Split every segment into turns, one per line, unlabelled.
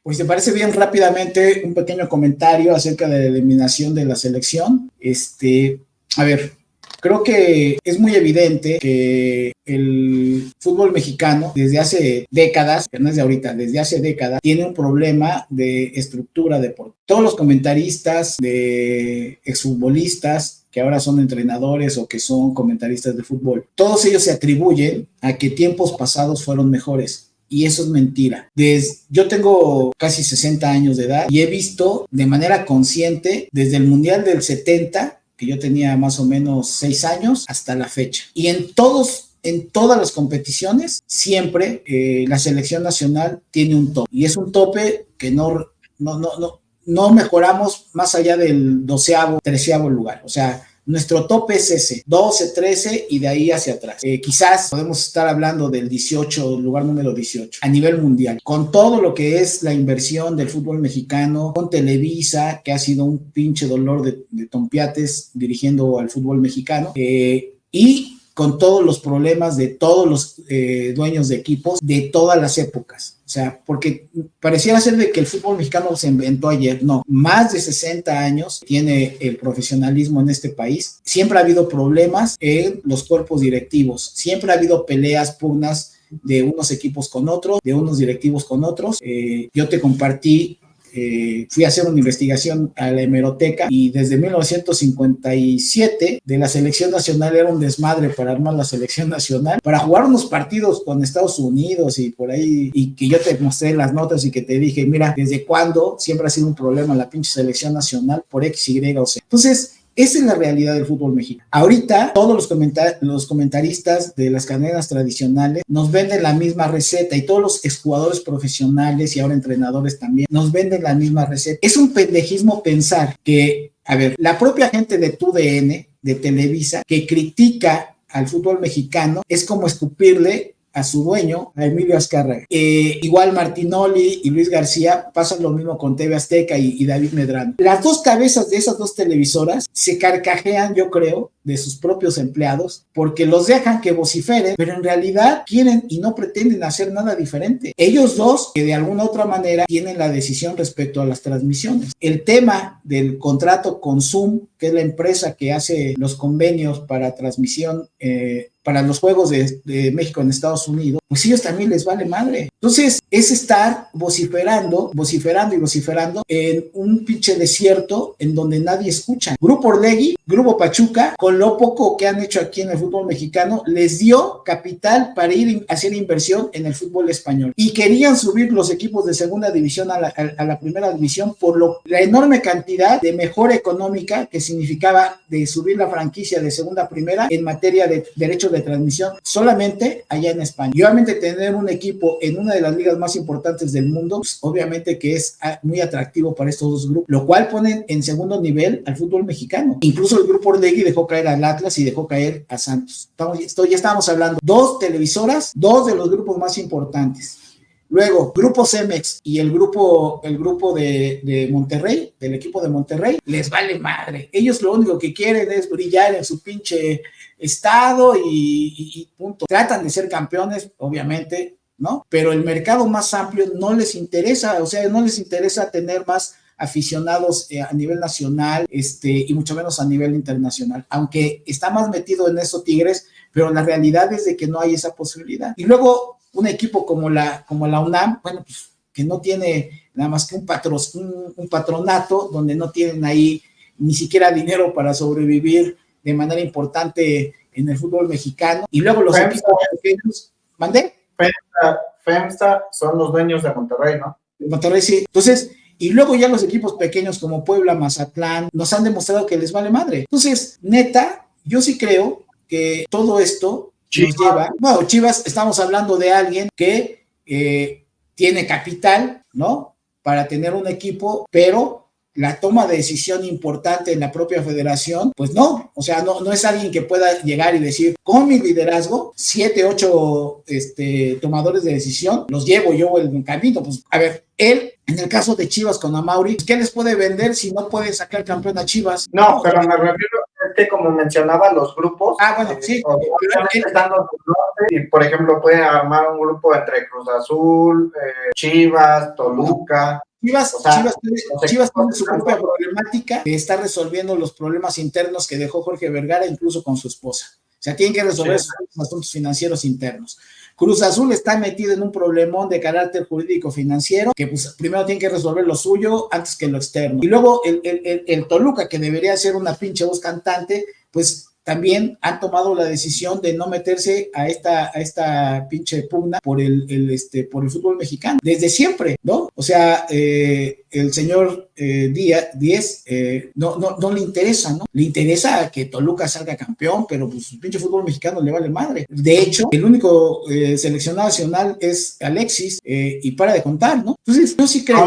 Pues te parece bien rápidamente un pequeño comentario acerca de la eliminación de la selección. A ver, creo que es muy evidente que el fútbol mexicano desde hace décadas, que no es de ahorita, desde hace décadas, tiene un problema de estructura deportiva. Todos los comentaristas de exfutbolistas que ahora son entrenadores o que son comentaristas de fútbol, todos ellos se atribuyen a que tiempos pasados fueron mejores. Y eso es mentira. Yo tengo casi 60 años de edad y he visto de manera consciente desde el Mundial del 70, que yo tenía más o menos 6 años, hasta la fecha. Y en todas las competiciones, siempre la selección nacional tiene un tope. Y es un tope que no mejoramos más allá del 12º, 13º lugar. O sea, nuestro tope es ese, 12, 13 y de ahí hacia atrás. Quizás podemos estar hablando del 18, lugar número 18, a nivel mundial. Con todo lo que es la inversión del fútbol mexicano, con Televisa, que ha sido un pinche dolor de tompiates dirigiendo al fútbol mexicano, y con todos los problemas de todos los dueños de equipos de todas las épocas. O sea, porque pareciera ser de que el fútbol mexicano se inventó ayer. No, más de 60 años tiene el profesionalismo en este país. Siempre ha habido problemas en los cuerpos directivos. Siempre ha habido peleas, pugnas de unos equipos con otros, de unos directivos con otros. Yo te compartí, fui a hacer una investigación a la hemeroteca y desde 1957 de la selección nacional era un desmadre para armar la selección nacional, para jugar unos partidos con Estados Unidos y por ahí, y que yo te mostré las notas y que te dije, mira, desde cuándo siempre ha sido un problema la pinche selección nacional por X, Y o Z. Entonces, esa es la realidad del fútbol mexicano. Ahorita todos los comentaristas de las cadenas tradicionales nos venden la misma receta y todos los exjugadores profesionales y ahora entrenadores también nos venden la misma receta. Es un pendejismo pensar que, a ver, la propia gente de TUDN, de Televisa, que critica al fútbol mexicano, es como escupirle a su dueño, a Emilio Azcárraga. Igual Martinoli y Luis García pasan lo mismo con TV Azteca y David Medrano. Las dos cabezas de esas dos televisoras se carcajean, yo creo, de sus propios empleados, porque los dejan que vociferen, pero en realidad quieren y no pretenden hacer nada diferente. Ellos dos, que de alguna otra manera tienen la decisión respecto a las transmisiones. El tema del contrato con Zoom, que es la empresa que hace los convenios para transmisión, para los Juegos de México en Estados Unidos, pues ellos también les vale madre. Entonces, es estar vociferando en un pinche desierto en donde nadie escucha. Grupo Orlegui, Grupo Pachuca, con lo poco que han hecho aquí en el fútbol mexicano, les dio capital para ir a hacer inversión en el fútbol español. Y querían subir los equipos de segunda división a la primera división por la enorme cantidad de mejora económica que significaba de subir la franquicia de segunda a primera en materia de derechos de transmisión solamente allá en España. Y obviamente tener un equipo en una de las ligas más importantes del mundo, pues obviamente que es muy atractivo para estos dos grupos, lo cual ponen en segundo nivel al fútbol mexicano. Incluso el Grupo Orlegui dejó caer al Atlas y dejó caer a Santos. Ya estábamos hablando, dos televisoras, dos de los grupos más importantes. Luego, Grupo Cemex y el grupo de Monterrey, del equipo de Monterrey, les vale madre. Ellos lo único que quieren es brillar en su pinche estado y punto. Tratan de ser campeones, obviamente, ¿no? Pero el mercado más amplio no les interesa, o sea, no les interesa tener más aficionados a nivel nacional, y mucho menos a nivel internacional, aunque está más metido en eso Tigres, pero la realidad es de que no hay esa posibilidad. Y luego un equipo como la UNAM, bueno, pues que no tiene nada más que un patronato, donde no tienen ahí ni siquiera dinero para sobrevivir de manera importante en el fútbol mexicano. Y luego los equipos pequeños, ¿mandé?
FEMSA son los dueños de Monterrey, ¿no?
Monterrey, sí. Entonces, y luego ya los equipos pequeños como Puebla, Mazatlán, nos han demostrado que les vale madre. Entonces, neta, yo sí creo que todo esto nos lleva, bueno, Chivas, estamos hablando de alguien que tiene capital, ¿no? Para tener un equipo, pero la toma de decisión importante en la propia federación, pues no, o sea, no es alguien que pueda llegar y decir, con mi liderazgo, 7, 8 tomadores de decisión, los llevo yo el camino. Pues, a ver, él, en el caso de Chivas con Amauri, ¿qué les puede vender si no puede sacar campeón a Chivas?
No, pero me refiero es que como mencionaba los grupos,
bueno, sí.
Están los norte, y por ejemplo pueden armar un grupo entre Cruz Azul, Chivas, Toluca.
Chivas tiene su propia problemática, que está resolviendo los problemas internos que dejó Jorge Vergara, incluso con su esposa. O sea, tienen que resolver sus asuntos financieros internos. Cruz Azul está metido en un problemón de carácter jurídico financiero, que pues primero tiene que resolver lo suyo antes que lo externo. Y luego el Toluca, que debería ser una pinche voz cantante, pues también han tomado la decisión de no meterse a esta pinche pugna por por el fútbol mexicano, desde siempre, ¿no? O sea, el señor Díaz no le interesa, ¿no? Le interesa que Toluca salga campeón, pero pues el pinche fútbol mexicano le vale madre. De hecho, el único seleccionado nacional es Alexis, y para de contar, ¿no? Entonces, yo sí creo.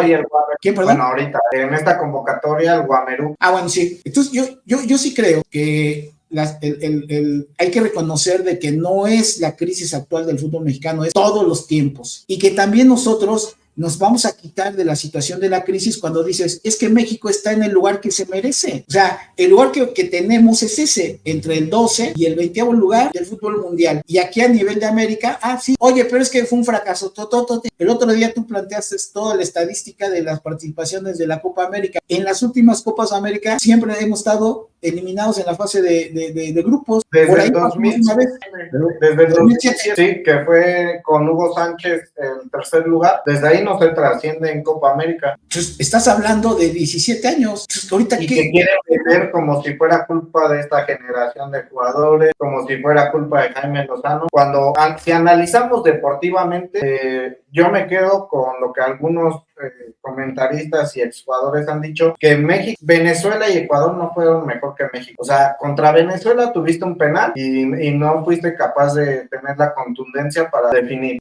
¿Quién, perdón? Bueno, ahorita, en esta convocatoria, el Guamerú.
Bueno, sí. Entonces, yo sí creo que hay que reconocer de que no es la crisis actual del fútbol mexicano, es todos los tiempos, y que también nosotros nos vamos a quitar de la situación de la crisis cuando dices, es que México está en el lugar que se merece. O sea, el lugar que tenemos es ese, entre el 12 y el 20º lugar del fútbol mundial. Y aquí a nivel de América, sí, oye, pero es que fue un fracaso. El otro día tú planteaste toda la estadística de las participaciones de la Copa América. En las últimas Copas América siempre hemos estado eliminados en la fase de grupos.
Desde el 2007, sí, que fue con Hugo Sánchez el tercer lugar. Desde ahí no se trasciende en Copa América.
Entonces, estás hablando de 17 años. Entonces, ahorita
y que quieren vender como si fuera culpa de esta generación de jugadores, como si fuera culpa de Jaime Lozano. Cuando, si analizamos deportivamente, yo me quedo con lo que algunos comentaristas y exjugadores han dicho, que México, Venezuela y Ecuador no fueron mejor que México. O sea, contra Venezuela tuviste un penal y no fuiste capaz de tener la contundencia para definir.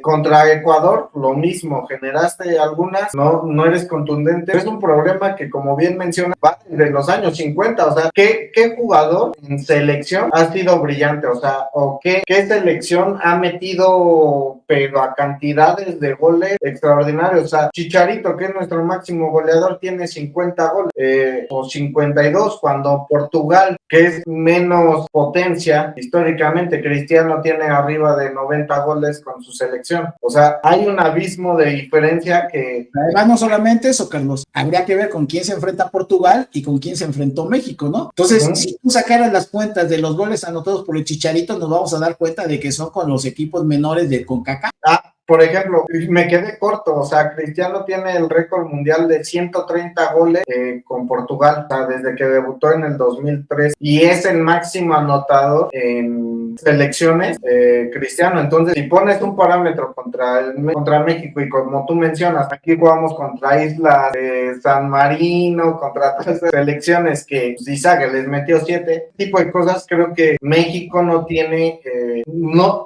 Contra Ecuador, lo mismo, generaste algunas, no eres contundente. Es un problema que, como bien menciona, va desde los años 50. O sea, ¿qué jugador en selección ha sido brillante? O sea, ¿o qué selección ha metido, pero a cantidades de goles extraordinarios? O sea, Chicharito, que es nuestro máximo goleador, tiene 50 goles, o 52, cuando Portugal, que es menos potencia históricamente, Cristiano tiene arriba de 90 goles con su selección. O sea, hay un abismo de diferencia que...
Además, no solamente eso, Carlos, habría que ver con quién se enfrenta Portugal y con quién se enfrentó México, ¿no? Entonces, si tú sacaras las cuentas de los goles anotados por el Chicharito, nos vamos a dar cuenta de que son con los equipos menores de CONCACAF.
Por ejemplo, me quedé corto, o sea, Cristiano tiene el récord mundial de 130 goles con Portugal, o sea, desde que debutó en el 2003, y es el máximo anotador en selecciones, Cristiano. Entonces, si pones un parámetro contra México, y como tú mencionas, aquí jugamos contra Islas San Marino, contra todas esas selecciones que Izaga les metió 7, tipo de cosas, creo que México no tiene,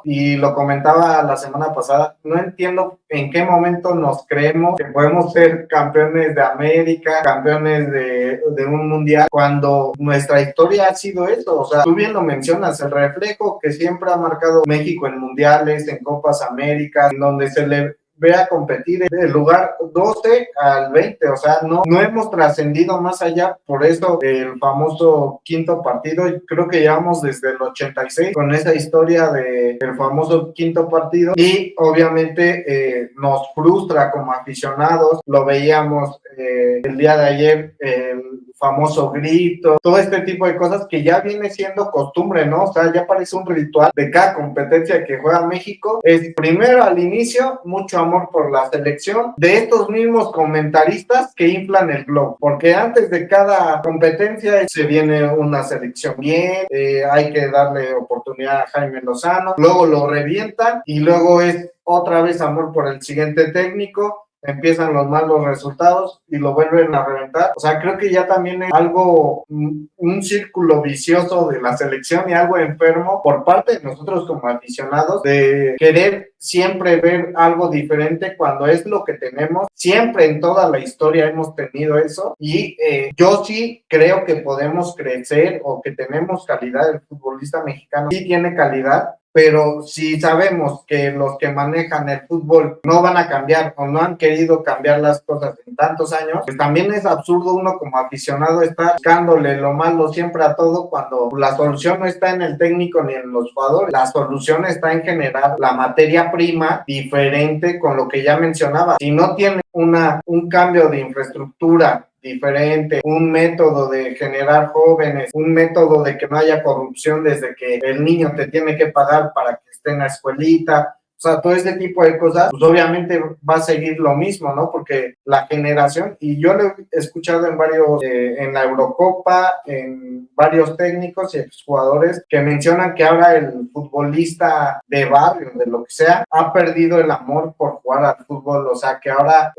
y lo comentaba la semana pasada, no entiendo en qué momento nos creemos que podemos ser campeones de América, campeones de un mundial, cuando nuestra historia ha sido eso. O sea, tú bien lo mencionas, el reflejo que siempre ha marcado México en mundiales, en Copas Américas, en donde se le ve a competir del lugar 12 al 20, o sea, no hemos trascendido más allá. Por eso el famoso quinto partido, creo que llevamos desde el 86 con esa historia del famoso quinto partido, y obviamente nos frustra como aficionados. Lo veíamos el día de ayer, el famoso grito, todo este tipo de cosas que ya viene siendo costumbre, ¿no? O sea, ya parece un ritual de cada competencia que juega México. Es primero al inicio, mucho amor por la selección, de estos mismos comentaristas que inflan el globo, porque antes de cada competencia se viene una selección bien, hay que darle oportunidad a Jaime Lozano, luego lo revientan y luego es otra vez amor por el siguiente técnico, empiezan los malos resultados y lo vuelven a reventar. O sea, creo que ya también es algo, un círculo vicioso de la selección y algo enfermo por parte de nosotros como aficionados, de querer siempre ver algo diferente cuando es lo que tenemos. Siempre en toda la historia hemos tenido eso, y yo sí creo que podemos crecer, o que tenemos calidad. El futbolista mexicano sí tiene calidad, pero si sabemos que los que manejan el fútbol no van a cambiar o no han querido cambiar las cosas en tantos años, pues también es absurdo uno como aficionado estar buscándole lo malo siempre a todo, cuando la solución no está en el técnico ni en los jugadores. La solución está en generar la materia prima diferente, con lo que ya mencionaba. Si no tiene un cambio de infraestructura diferente, un método de generar jóvenes, un método de que no haya corrupción desde que el niño te tiene que pagar para que esté en la escuelita, o sea, todo este tipo de cosas, pues obviamente va a seguir lo mismo, ¿no? Porque la generación, y yo lo he escuchado en varios, en la Eurocopa, en varios técnicos y jugadores que mencionan que ahora el futbolista de barrio, de lo que sea, ha perdido el amor por jugar al fútbol, o sea, que ahora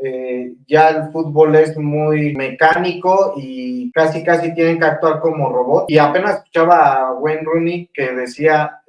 ya el fútbol es muy mecánico y casi tienen que actuar como robot. Y apenas escuchaba a Wayne Rooney que decía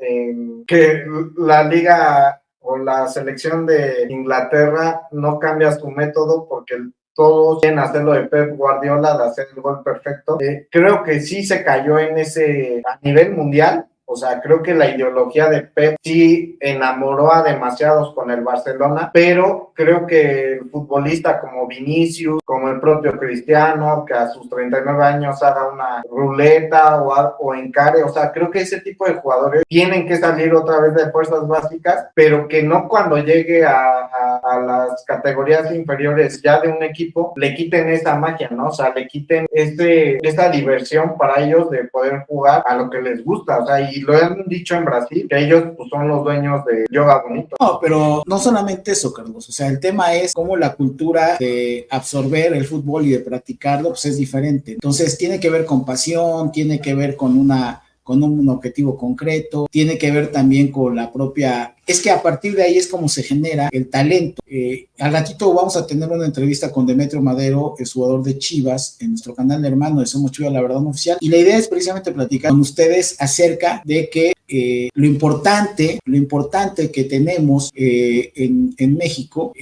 que la liga o la selección de Inglaterra no cambia su método porque todos quieren hacerlo de Pep Guardiola, de hacer el gol perfecto. Creo que sí se cayó en ese, a nivel mundial. O sea, creo que la ideología de Pep sí enamoró a demasiados con el Barcelona, pero creo que el futbolista como Vinicius, como el propio Cristiano, que a sus 39 años haga una ruleta o encare, o sea, creo que ese tipo de jugadores tienen que salir otra vez de fuerzas básicas, pero que no cuando llegue a las categorías inferiores ya de un equipo, le quiten esa magia, ¿no? O sea, le quiten esa diversión para ellos de poder jugar a lo que les gusta, o sea, y lo han dicho en Brasil, que ellos pues, son los dueños de yoga bonito.
No, pero no solamente eso, Carlos, o sea, el tema es cómo la cultura de absorber el fútbol y de practicarlo, pues es diferente. Entonces, tiene que ver con pasión, tiene que ver con un objetivo concreto, tiene que ver también con la propia... Es que a partir de ahí es como se genera el talento. Al ratito vamos a tener una entrevista con Demetrio Madero, el jugador de Chivas, en nuestro canal hermano de Somos Chivas, la verdad no oficial, y la idea es precisamente platicar con ustedes acerca de que lo importante que tenemos en México,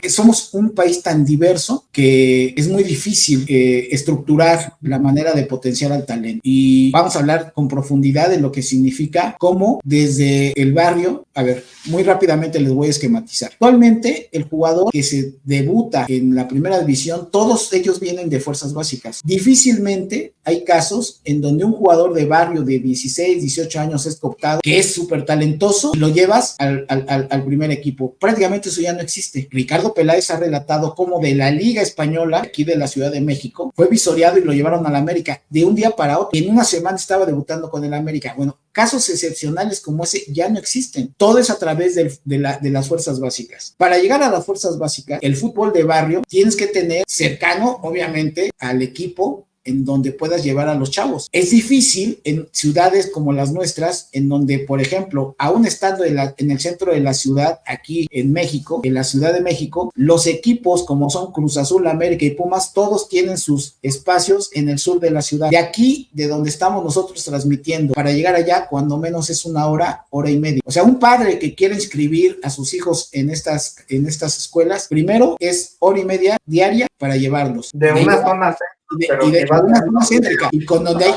somos un país tan diverso que es muy difícil estructurar la manera de potenciar al talento. Y vamos a hablar con profundidad de lo que significa cómo desde el barrio, a ver, muy rápidamente les voy a esquematizar. Actualmente, el jugador que se debuta en la primera división, todos ellos vienen de fuerzas básicas. Difícilmente hay casos en donde un jugador de barrio de 16, 18 años es cooptado, que es súper talentoso, y lo llevas al primer equipo. Prácticamente eso ya no existe. Ricardo Peláez ha relatado cómo de la Liga Española, aquí de la Ciudad de México, fue visoreado y lo llevaron a la América de un día para otro. En una semana estaba debutando con el América. Bueno, casos excepcionales como ese ya no existen. Todo es a través de las fuerzas básicas. Para llegar a las fuerzas básicas, el fútbol de barrio tienes que tener cercano, obviamente, al equipo en donde puedas llevar a los chavos. Es difícil en ciudades como las nuestras, en donde, por ejemplo, aún estando en el centro de la ciudad, aquí en México, en la Ciudad de México, los equipos como son Cruz Azul, América y Pumas, todos tienen sus espacios en el sur de la ciudad. De aquí, de donde estamos nosotros transmitiendo, para llegar allá, cuando menos es una hora, hora y media. O sea, un padre que quiere inscribir a sus hijos en estas escuelas, primero es hora y media diaria para llevarlos.
De una zona
una zona céntrica y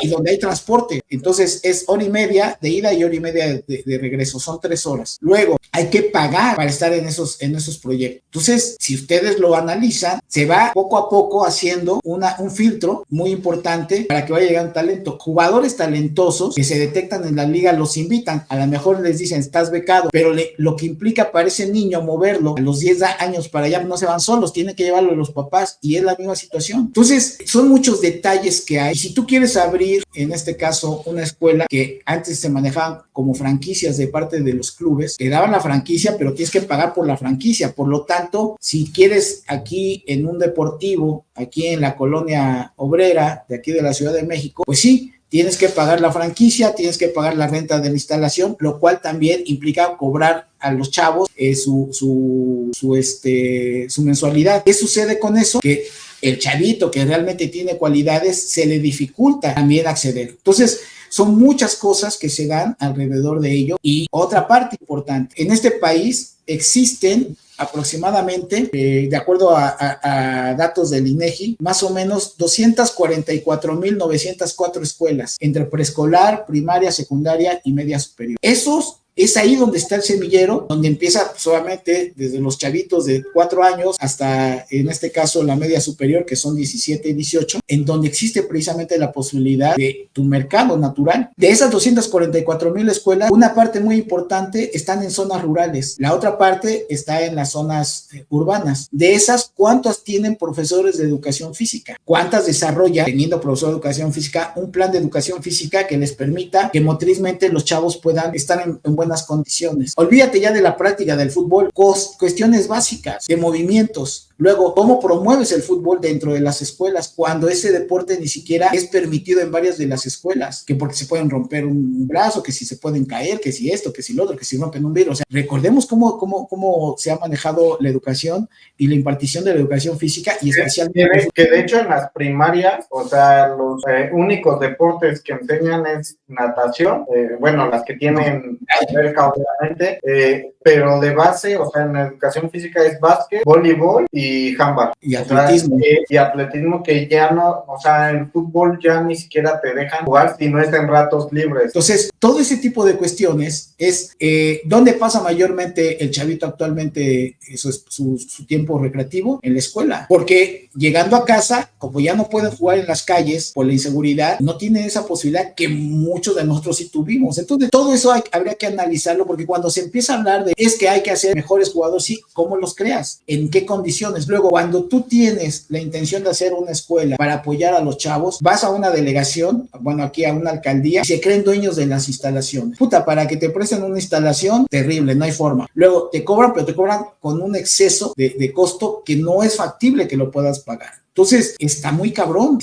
donde hay transporte. Entonces es hora y media de ida y hora y media de regreso, son 3 horas. Luego hay que pagar para estar en esos proyectos. Entonces, si ustedes lo analizan, se va poco a poco haciendo un filtro muy importante para que vaya llegando talento. Jugadores talentosos que se detectan en la liga los invitan, a lo mejor les dicen estás becado, pero lo que implica para ese niño moverlo a los 10 años para allá, no se van solos, tienen que llevarlo a los papás y es la misma situación. Entonces, son muchos detalles que hay. Y si tú quieres abrir, en este caso, una escuela que antes se manejaban como franquicias de parte de los clubes, te daban la franquicia, pero tienes que pagar por la franquicia. Por lo tanto, si quieres aquí en un deportivo, aquí en la colonia obrera de aquí de la Ciudad de México, pues sí, tienes que pagar la franquicia, tienes que pagar la renta de la instalación, lo cual también implica cobrar a los chavos su mensualidad. ¿Qué sucede con eso? Que el chavito que realmente tiene cualidades se le dificulta también acceder. Entonces, son muchas cosas que se dan alrededor de ello. Y otra parte importante, en este país existen aproximadamente, de acuerdo a datos del INEGI, más o menos 244,904 escuelas entre preescolar, primaria, secundaria y media superior. Esos Es ahí donde está el semillero, donde empieza solamente desde los chavitos de 4 años hasta, en este caso, la media superior, que son 17 y 18, en donde existe precisamente la posibilidad de tu mercado natural. De esas 244,000 escuelas, una parte muy importante están en zonas rurales, la otra parte está en las zonas urbanas. De esas, ¿cuántas tienen profesores de educación física? ¿Cuántas desarrollan, teniendo profesor de educación física, un plan de educación física que les permita que motrizmente los chavos puedan estar en buenas condiciones? Olvídate ya de la práctica del fútbol, cuestiones básicas de movimientos. Luego, ¿cómo promueves el fútbol dentro de las escuelas cuando ese deporte ni siquiera es permitido en varias de las escuelas? Que porque se pueden romper un brazo, que si se pueden caer, que si esto, que si lo otro, que si rompen un vidrio. O sea, recordemos cómo se ha manejado la educación y la impartición de la educación física y especialmente...
Que de hecho en las primarias, o sea, los únicos deportes que enseñan es natación, bueno, las que tienen alberca obviamente, pero de base, o sea, en la educación física es básquet, voleibol y handball.
Y atletismo.
O sea, y atletismo, que ya no, o sea, en fútbol ya ni siquiera te dejan jugar si no es en ratos libres.
Entonces, todo ese tipo de cuestiones es ¿dónde pasa mayormente el chavito actualmente su tiempo recreativo? En la escuela. Porque llegando a casa, como ya no pueden jugar en las calles por la inseguridad, no tienen esa posibilidad que muchos de nosotros sí tuvimos. Entonces, todo eso habría que analizarlo, porque cuando se empieza a hablar de es que hay que hacer mejores jugadores, sí, ¿cómo los creas? ¿En qué condiciones? Luego, cuando tú tienes la intención de hacer una escuela para apoyar a los chavos, vas a una delegación, bueno, aquí a una alcaldía, y se creen dueños de las instalaciones. Puta, para que te presten una instalación, terrible, no hay forma. Luego, te cobran, pero te cobran con un exceso de costo que no es factible que lo puedas pagar. Entonces, está muy cabrón.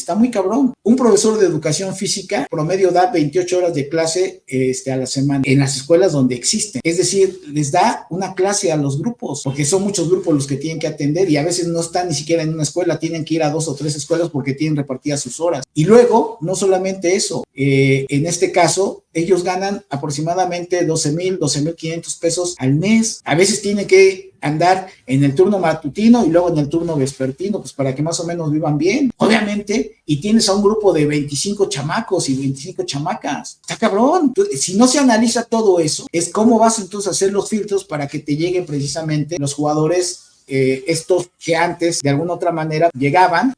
Un profesor de educación física promedio da 28 horas de clase a la semana en las escuelas donde existen. Es decir, les da una clase a los grupos, porque son muchos grupos los que tienen que atender y a veces no están ni siquiera en una escuela, tienen que ir a 2 o 3 escuelas porque tienen repartidas sus horas. Y luego, no solamente eso, en este caso, ellos ganan aproximadamente 12,500 pesos al mes. A veces tienen que andar en el turno matutino y luego en el turno vespertino, pues para que más o menos vivan bien, obviamente, y tienes a un grupo de 25 chamacos y 25 chamacas. Está cabrón. Entonces, si no se analiza todo eso, es cómo vas entonces a hacer los filtros para que te lleguen precisamente los jugadores, estos que antes de alguna otra manera llegaban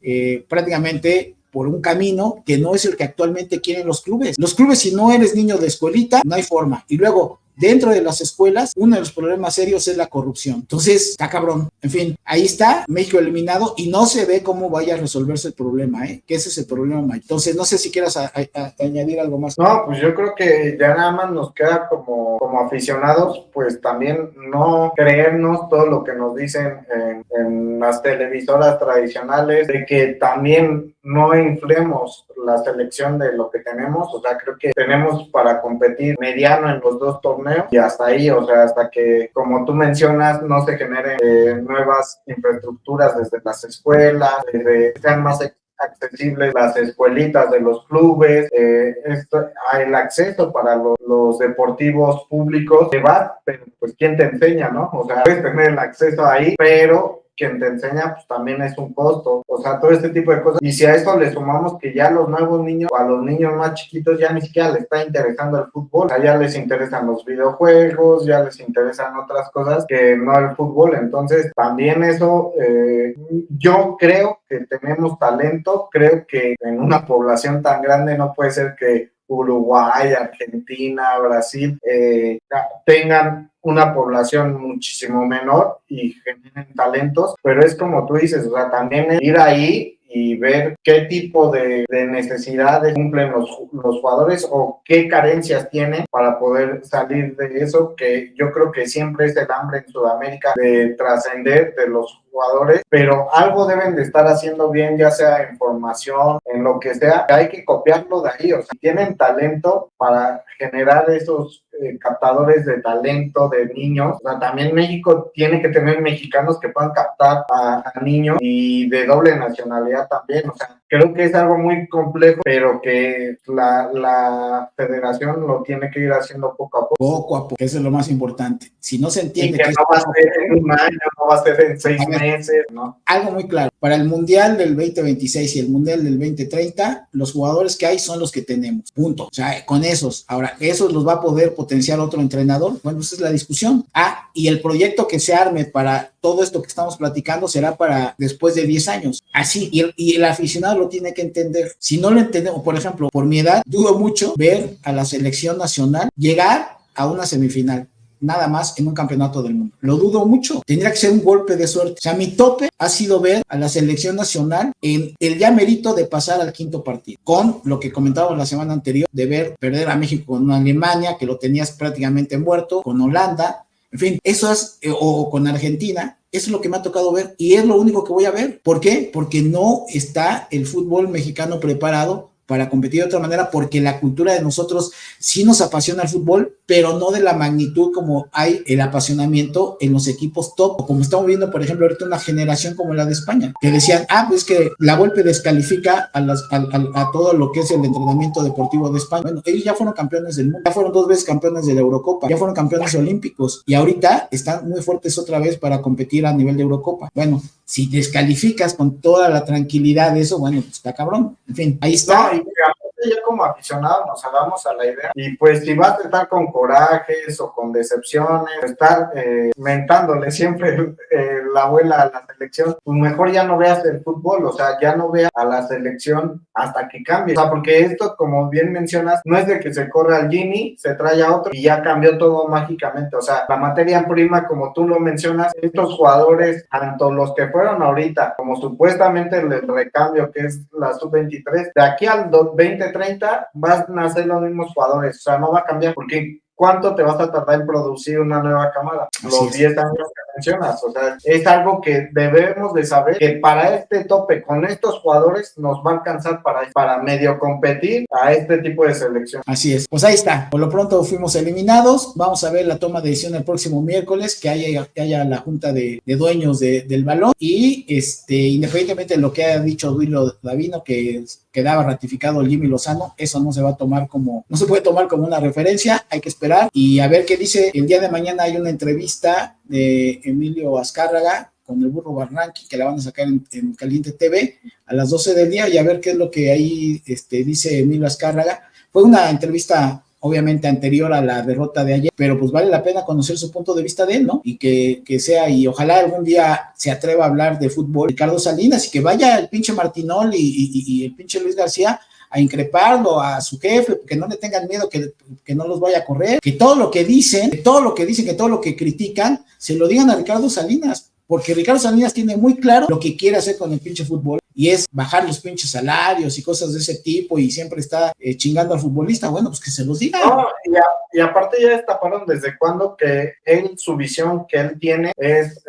prácticamente por un camino que no es el que actualmente quieren los clubes. Los clubes, si no eres niño de escuelita, no hay forma. Y luego, dentro de las escuelas, uno de los problemas serios es la corrupción. Entonces, está cabrón. En fin, ahí está, México eliminado y no se ve cómo vaya a resolverse el problema, que ese es el problema, Mike. Entonces, no sé si quieras añadir algo más.
No, pues yo creo que ya nada más nos queda como aficionados, pues también no creernos todo lo que nos dicen en las televisoras tradicionales, de que también no inflemos la selección de lo que tenemos. O sea, creo que tenemos para competir mediano en los 2 torneos y hasta ahí, o sea, hasta que, como tú mencionas, no se generen nuevas infraestructuras desde las escuelas, desde que sean más accesibles las escuelitas de los clubes, el acceso para los deportivos públicos, te va, pero pues ¿quién te enseña, no? O sea, puedes tener el acceso ahí, pero quien te enseña pues también es un costo, o sea, todo este tipo de cosas. Y si a esto le sumamos que ya los nuevos niños, o a los niños más chiquitos, ya ni siquiera les está interesando el fútbol, o sea, ya les interesan los videojuegos, ya les interesan otras cosas que no el fútbol. Entonces también eso, yo creo que tenemos talento, creo que en una población tan grande no puede ser que Uruguay, Argentina, Brasil tengan una población muchísimo menor y generen talentos, pero es como tú dices, o sea, también es ir ahí y ver qué tipo de necesidades cumplen los jugadores o qué carencias tienen para poder salir de eso, que yo creo que siempre es el hambre en Sudamérica de trascender de los jugadores, pero algo deben de estar haciendo bien, ya sea en formación, en lo que sea, hay que copiarlo de ahí. O sea, tienen talento para generar esos captadores de talento de niños. O sea, también México tiene que tener mexicanos que puedan captar a niños y de doble nacionalidad también. O sea, creo que es algo muy complejo, pero que la federación lo tiene que ir haciendo poco a poco.
Poco a poco, eso es lo más importante. Si no se entiende
y que no va a ser en un año, no va a ser en 6 meses, ¿no?
Algo muy claro, para el Mundial del 2026 y el Mundial del 2030, los jugadores que hay son los que tenemos, punto. O sea, con esos, ahora, ¿esos los va a poder potenciar otro entrenador? Bueno, esa es la discusión. Y el proyecto que se arme para todo esto que estamos platicando será para después de 10 años. Así, y el aficionado lo tiene que entender. Si no lo entendemos, por ejemplo, por mi edad, dudo mucho ver a la selección nacional llegar a una semifinal, nada más en un campeonato del mundo. Lo dudo mucho. Tendría que ser un golpe de suerte. O sea, mi tope ha sido ver a la selección nacional en el ya mérito de pasar al quinto partido, con lo que comentábamos la semana anterior, de ver perder a México con una Alemania, que lo tenías prácticamente muerto, con Holanda, en fin, eso es, o con Argentina. Eso es lo que me ha tocado ver y es lo único que voy a ver. ¿Por qué? Porque no está el fútbol mexicano preparado para competir de otra manera, porque la cultura de nosotros sí nos apasiona el fútbol, pero no de la magnitud como hay el apasionamiento en los equipos top, o como estamos viendo, por ejemplo, ahorita una generación como la de España, que decían, pues que la Volpe descalifica a todo lo que es el entrenamiento deportivo de España. Bueno, ellos ya fueron campeones del mundo, ya fueron 2 veces campeones de la Eurocopa, ya fueron campeones olímpicos, y ahorita están muy fuertes otra vez para competir a nivel de Eurocopa. Bueno, si descalificas con toda la tranquilidad de eso, bueno, pues está cabrón. En fin, ahí está.
No, y ya como aficionados nos hagamos a la idea. Y pues si vas a estar con corajes o con decepciones, estar mentándole siempre la abuela a la selección, pues mejor ya no veas el fútbol, o sea, ya no veas a la selección hasta que cambie. O sea, porque esto, como bien mencionas, no es de que se corra al Gini, se trae a otro y ya cambió todo mágicamente. O sea, la materia prima, como tú lo mencionas, estos jugadores, tanto los que fueron ahorita, como supuestamente el recambio que es la sub-23, de aquí al 2030 van a ser los mismos jugadores, o sea, no va a cambiar, porque ¿cuánto te vas a tardar en producir una nueva camada? Los 10 años que mencionas, o sea, es algo que debemos de saber, que para este tope con estos jugadores nos va a alcanzar para medio competir a este tipo de selección.
Así es, pues ahí está, por lo pronto fuimos eliminados, vamos a ver la toma de decisión el próximo miércoles, que haya la junta de dueños del balón, y independientemente de lo que haya dicho Duilo Davino, que quedaba ratificado Jimmy Lozano, eso no se puede tomar como una referencia, hay que esperar y a ver qué dice. El día de mañana hay una entrevista de Emilio Azcárraga con el Burro Barranqui, que la van a sacar en Caliente TV a las 12 del día, y a ver qué es lo que ahí dice Emilio Azcárraga. Fue una entrevista obviamente anterior a la derrota de ayer, pero pues vale la pena conocer su punto de vista de él, ¿no? Y que sea, y ojalá algún día se atreva a hablar de fútbol Ricardo Salinas, y que vaya el pinche Martinoli y el pinche Luis García a increparlo a su jefe, que no le tengan miedo, que no los vaya a correr, que todo lo que dicen, que todo lo que critican, se lo digan a Ricardo Salinas, porque Ricardo Salinas tiene muy claro lo que quiere hacer con el pinche fútbol, y es bajar los pinches salarios y cosas de ese tipo, y siempre está chingando al futbolista. Bueno, pues que se los diga.
No, y aparte ya destaparon desde cuándo que su visión que él tiene es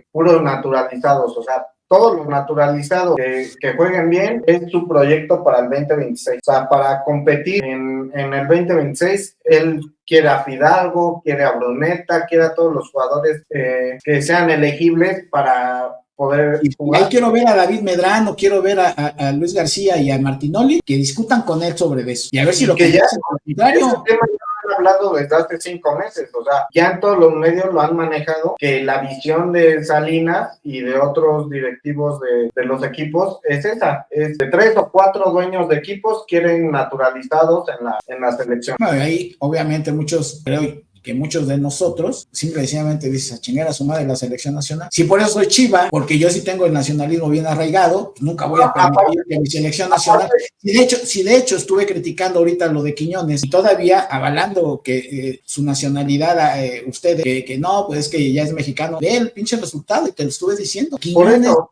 puros naturalizados, o sea, todos los naturalizados que jueguen bien es su proyecto para el 2026. O sea, para competir en el 2026, él quiere a Fidalgo, quiere a Bruneta, quiere a todos los jugadores que sean elegibles para poder
jugar. Ahí quiero ver a David Medrano, quiero ver a Luis García y a Martinoli, que discutan con él sobre eso. Y a ver si lo que ya es el contrario.
Hablando desde hace 5 meses, o sea, ya en todos los medios lo han manejado, que la visión de Salinas y de otros directivos de los equipos es esa, es de 3 o 4 dueños de equipos quieren naturalizados en la selección.
Bueno, ahí obviamente creo que muchos de nosotros simple y sencillamente dices a chingar a su madre la selección nacional. Si por eso soy chiva, porque yo sí tengo el nacionalismo bien arraigado, pues nunca voy a permitir que mi selección nacional, si de hecho estuve criticando ahorita lo de Quiñones y todavía avalando que su nacionalidad, ustedes, que no, pues es que ya es mexicano, ve el pinche resultado y te lo estuve diciendo. Quiñones,
por eso.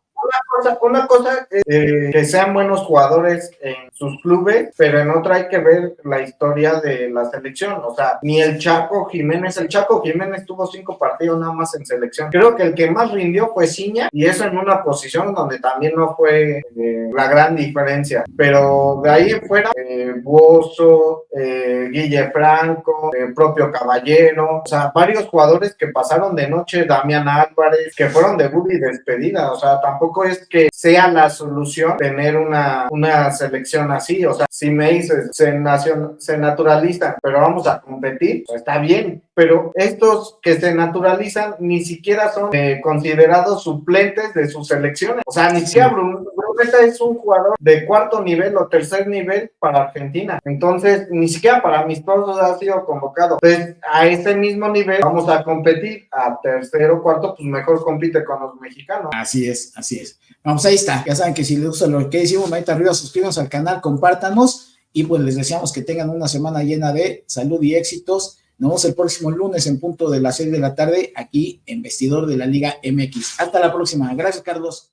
Una cosa es que sean buenos jugadores en sus clubes, pero en otra hay que ver la historia de la selección. O sea, ni el Chaco Jiménez tuvo 5 partidos nada más en selección. Creo que el que más rindió fue Ciña, y eso en una posición donde también no fue la gran diferencia. Pero de ahí en fuera, Buoso, Guille Franco, el propio Caballero, o sea, varios jugadores que pasaron de noche, Damián Álvarez, que fueron debut y despedida. O sea, tampoco es que sea la solución tener una selección así. O sea, si me dices, se naturalizan, pero vamos a competir, pues está bien, pero estos que se naturalizan ni siquiera son considerados suplentes de sus selecciones. O sea, ni siquiera Bruno Veta es un jugador de cuarto nivel o tercer nivel para Argentina. Entonces, ni siquiera para amistosos ha sido convocado. Entonces, a ese mismo nivel vamos a competir a tercero o cuarto, pues mejor compite con los mexicanos.
Así es, así es. Vamos, ahí está. Ya saben que si les gusta lo que decimos, manita arriba, suscríbanse al canal, compártanos y pues les deseamos que tengan una semana llena de salud y éxitos. Nos vemos el próximo lunes en punto de las 6 de la tarde aquí en Vestidor de la Liga MX. Hasta la próxima. Gracias, Carlos.